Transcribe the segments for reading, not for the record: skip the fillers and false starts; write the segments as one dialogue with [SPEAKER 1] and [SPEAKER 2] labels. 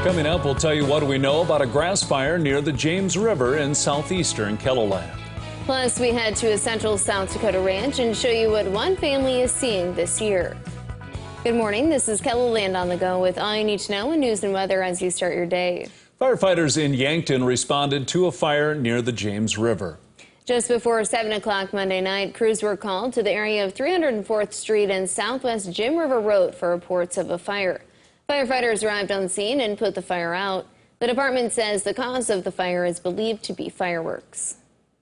[SPEAKER 1] Coming up, we'll tell you what we know about a grass fire near the James River in southeastern KELOLAND.
[SPEAKER 2] Plus, we head to a central South Dakota ranch and show you what one family is seeing this year. Good morning, this is KELOLAND on the go with all you need to know in news and weather as you start your day.
[SPEAKER 1] Firefighters in Yankton responded to a fire near the James River.
[SPEAKER 2] Just before 7 o'clock Monday night, crews were called to the area of 304th Street and Southwest Jim River Road for reports of a fire. Firefighters arrived on scene and put the fire out. The department says the cause of the fire is believed to be fireworks.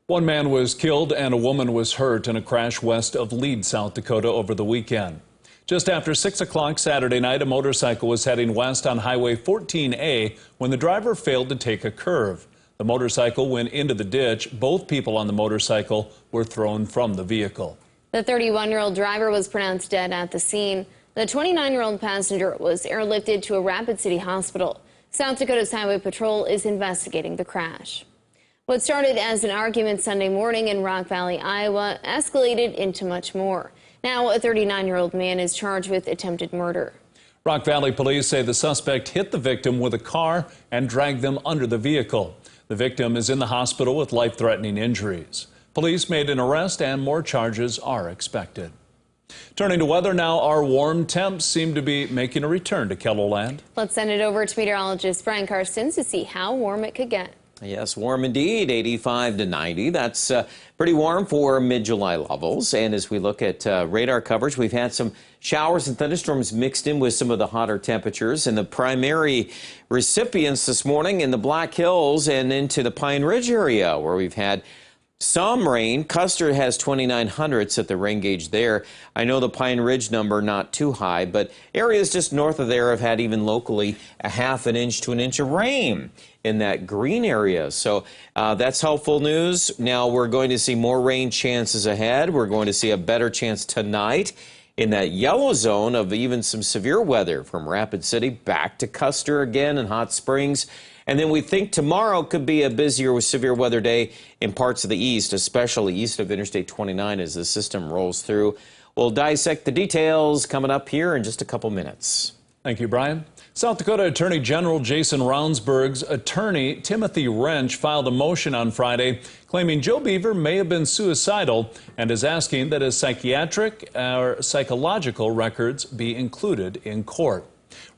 [SPEAKER 1] One man was killed and a woman was hurt in a crash west of Lead, South Dakota over the weekend. Just after 6 o'clock Saturday night, a motorcycle was heading west on Highway 14A when the driver failed to take a curve. The motorcycle went into the ditch. Both people on the motorcycle were thrown from the vehicle. The
[SPEAKER 2] 31-year-old driver was pronounced dead at the scene. The 29-year-old passenger was airlifted to a Rapid City hospital. South Dakota's Highway Patrol is investigating the crash. What started as an argument Sunday morning in Rock Valley, Iowa, escalated into much more. Now, a 39-year-old man is charged with attempted murder.
[SPEAKER 1] Rock Valley police say the suspect hit the victim with a car and dragged them under the vehicle. The victim is in the hospital with life-threatening injuries. Police made an arrest and more charges are expected. Turning to weather now, our warm temps seem to be making a return to KELOLAND.
[SPEAKER 2] Let's send it over to meteorologist Brian Karstens to see how warm it could get.
[SPEAKER 3] Yes, warm indeed, 85 to 90. That's pretty warm for mid-July levels. And as we look at radar coverage, we've had some showers and thunderstorms mixed in with some of the hotter temperatures. And the primary recipients this morning in the Black Hills and into the Pine Ridge area, where we've had some rain. Custer has 2,900 at the rain gauge there. I know the Pine Ridge number not too high, but areas just north of there have had even locally a half an inch to an inch of rain in that green area. So that's helpful news. Now we're going to see more rain chances ahead. We're going to see a better chance tonight in that yellow zone of even some severe weather from Rapid City back to Custer again and Hot Springs. And then we think tomorrow could be a busier with severe weather day in parts of the east, especially east of Interstate 29 as the system rolls through. We'll dissect the details coming up here in just a couple minutes.
[SPEAKER 1] Thank you, Brian. South Dakota Attorney General Jason Ravnsborg's attorney, Timothy Wrench, filed a motion on Friday claiming Joe Beaver may have been suicidal and is asking that his psychiatric or psychological records be included in court.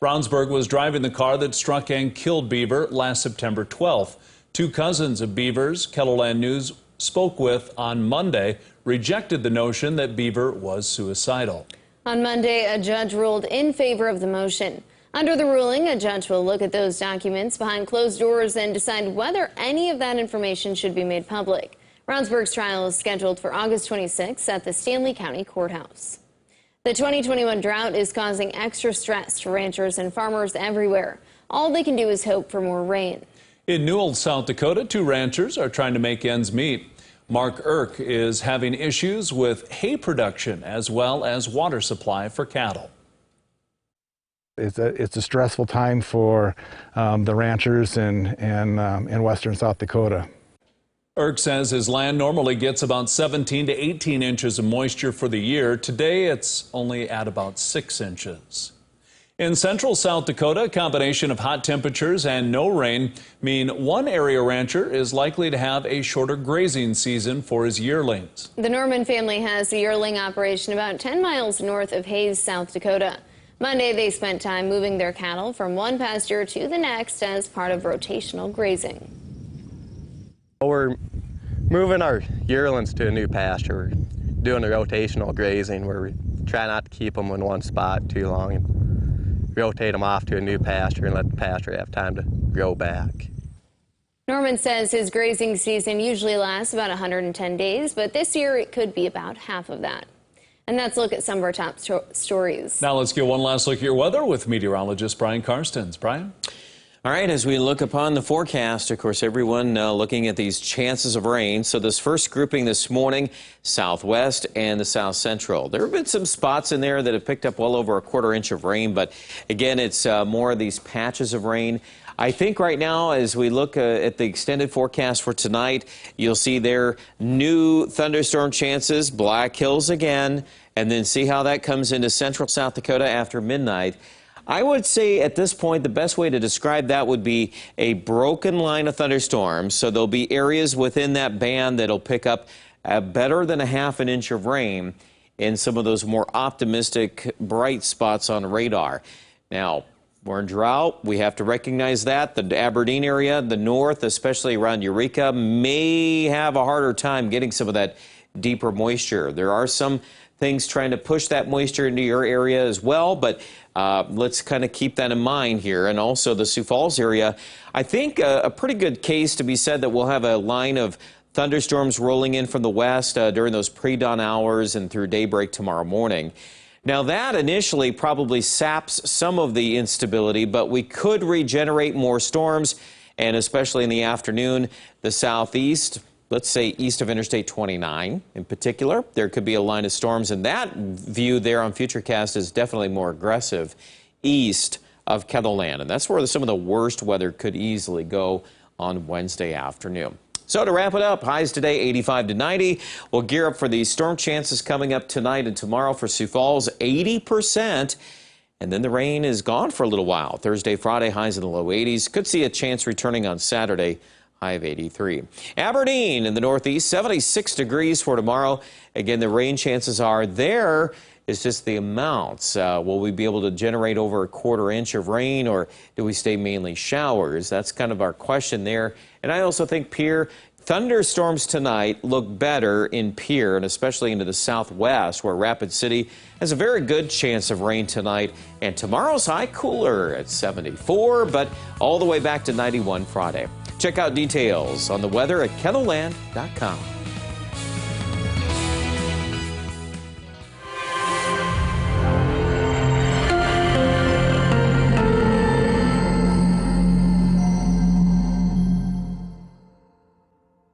[SPEAKER 1] Ravnsborg was driving the car that struck and killed Beaver last September 12th. Two cousins of Beaver's, KELOLAND News spoke with on Monday, rejected the notion that Beaver was suicidal.
[SPEAKER 2] On Monday, a judge ruled in favor of the motion. Under the ruling, a judge will look at those documents behind closed doors and decide whether any of that information should be made public. Ravnsborg's trial is scheduled for August 26th at the Stanley County Courthouse. The 2021 drought is causing extra stress to ranchers and farmers everywhere. All they can do is hope for more rain.
[SPEAKER 1] In Newell, South Dakota, two ranchers are trying to make ends meet. Mark Irk is having issues with hay production as well as water supply for cattle.
[SPEAKER 4] It's a stressful time for the ranchers in western South Dakota.
[SPEAKER 1] Irk says his land normally gets about 17 to 18 inches of moisture for the year. Today, it's only at about 6 inches. In central South Dakota, a combination of hot temperatures and no rain mean one area rancher is likely to have a shorter grazing season for his yearlings.
[SPEAKER 2] The Norman family has a yearling operation about 10 miles north of Hayes, South Dakota. Monday, they spent time moving their cattle from one pasture to the next as part of rotational grazing.
[SPEAKER 5] We're moving our yearlings to a new pasture. We're doing a rotational grazing where we try not to keep them in one spot too long and rotate them off to a new pasture and let the pasture have time to grow back.
[SPEAKER 2] Norman says his grazing season usually lasts about 110 days, but this year it could be about half of that. And that's a look at some of our top stories.
[SPEAKER 1] Now let's get one last look at your weather with meteorologist Brian Karstens. Brian?
[SPEAKER 3] All right, as we look upon the forecast, of course, everyone looking at these chances of rain. So this first grouping this morning, southwest and the south central. There have been some spots in there that have picked up well over a quarter inch of rain, but again, it's more of these patches of rain. I think right now, as we look at the extended forecast for tonight, you'll see there new thunderstorm chances, Black Hills again, and then see how that comes into central South Dakota after midnight. I would say at this point, the best way to describe that would be a broken line of thunderstorms. So there'll be areas within that band that'll pick up better than a ½ an inch of rain in some of those more optimistic, bright spots on radar. Now, we're in drought. We have to recognize that. The Aberdeen area, the north, especially around Eureka, may have a harder time getting some of that deeper moisture. There are some things trying to push that moisture into your area as well, but let's kind of keep that in mind here. And also the Sioux Falls area, I think a pretty good case to be said that we'll have a line of thunderstorms rolling in from the west during those pre-dawn hours and through daybreak tomorrow morning. Now that initially probably saps some of the instability, but we could regenerate more storms, and especially in the afternoon, the southeast, let's say east of Interstate 29 in particular, there could be a line of storms, and that view there on FutureCast is definitely more aggressive east of KELOLAND, and that's where some of the worst weather could easily go on Wednesday afternoon. So to wrap it up, highs today 85 to 90. We'll gear up for these storm chances coming up tonight and tomorrow for Sioux Falls, 80%. And then the rain is gone for a little while. Thursday, Friday, highs in the low 80s. Could see a chance returning on Saturday, high of 83. Aberdeen in the northeast, 76 degrees for tomorrow. Again, the rain chances are there. It's just the amounts. Will we be able to generate over a ¼ inch of rain, or do we stay mainly showers? That's kind of our question there. And I also think Pierre, thunderstorms tonight look better in Pierre, and especially into the southwest, where Rapid City has a very good chance of rain tonight. And tomorrow's high cooler at 74, but all the way back to 91 Friday. Check out details on the weather at KELOLAND.com.